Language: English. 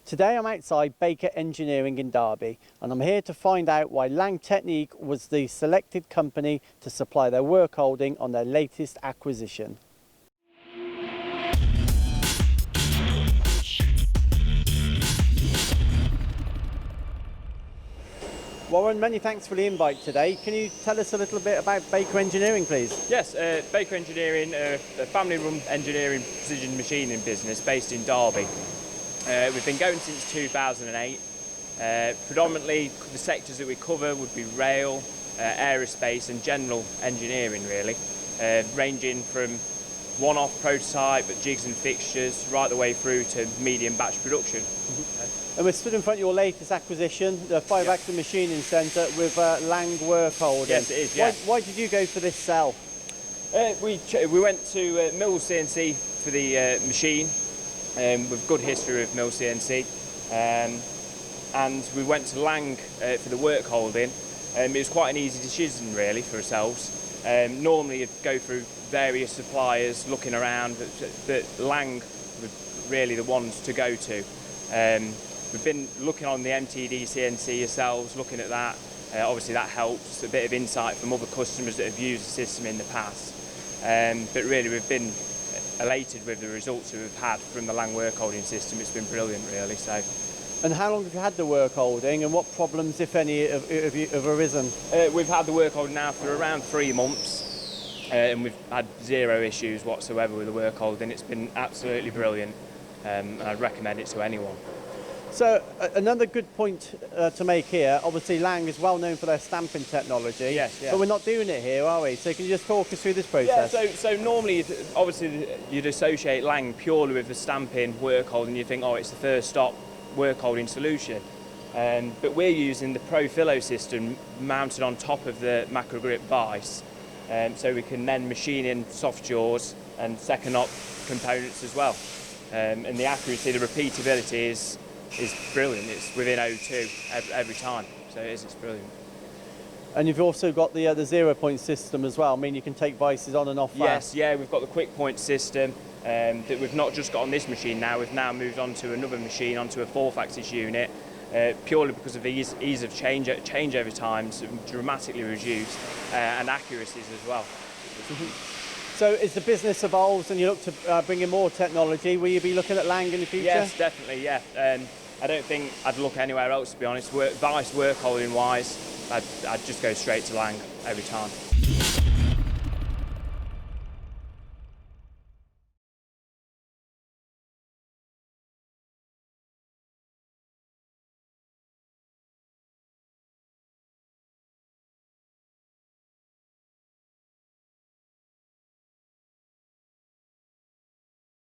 Today I'm outside Baker Engineering in Derby, and I'm here to find out why Lang Technik was the selected company to supply their work holding on their latest acquisition. Warren, many thanks for the invite today. Can you tell us a little bit about Baker Engineering, please? Yes, Baker Engineering, a family-run engineering precision machining business based in Derby. We've been going since 2008. Predominantly the sectors that we cover would be rail, aerospace and general engineering really, ranging from one-off prototype, jigs and fixtures, right the way through to medium batch production. And we're stood in front of your latest acquisition, the 5-axis machining centre with Lang work holding. Yes, it is, yeah. Why did you go for this cell? We went to Mills CNC for the machine, with good history with Mills CNC, and we went to Lang for the work holding. It was quite an easy decision really for ourselves. Normally you'd go through various suppliers looking around, but Lang were really the ones to go to. We've been looking on the MTD CNC yourselves, looking at that. Obviously that helps, a bit of insight from other customers that have used the system in the past. But really we've been elated with the results that we've had from the Lang work holding system. It's been brilliant really. So. And how long have you had the work holding, and what problems, if any, have arisen? We've had the work holding now for around 3 months, and we've had zero issues whatsoever with the work holding. It's been absolutely brilliant, and I'd recommend it to anyone. So another good point to make here, obviously Lang is well known for their stamping technology. Yes, yeah. But we're not doing it here, are we? So can you just talk us through this process? Yeah, so normally, obviously you'd associate Lang purely with the stamping work holding. You think, oh, it's the first stop work holding solution. But we're using the Profilo system mounted on top of the macro grip vise, so we can then machine in soft jaws and second op components as well. And the accuracy, the repeatability is brilliant. It's within 0.2 every time, so it's brilliant. And you've also got the 0 point system as well. I mean, you can take vices on and off Yes, fast. yeah, we've got the quick point system that we've not just got on this machine now. We've now moved on to another machine, onto a 4-axis unit, purely because of ease of change over time, so dramatically reduced, and accuracies as well. So as the business evolves and you look to bring in more technology, will you be looking at Lang in the future? Yes, definitely, yeah. I don't think I'd look anywhere else, to be honest. Vice work holding wise, I'd just go straight to Lang every time.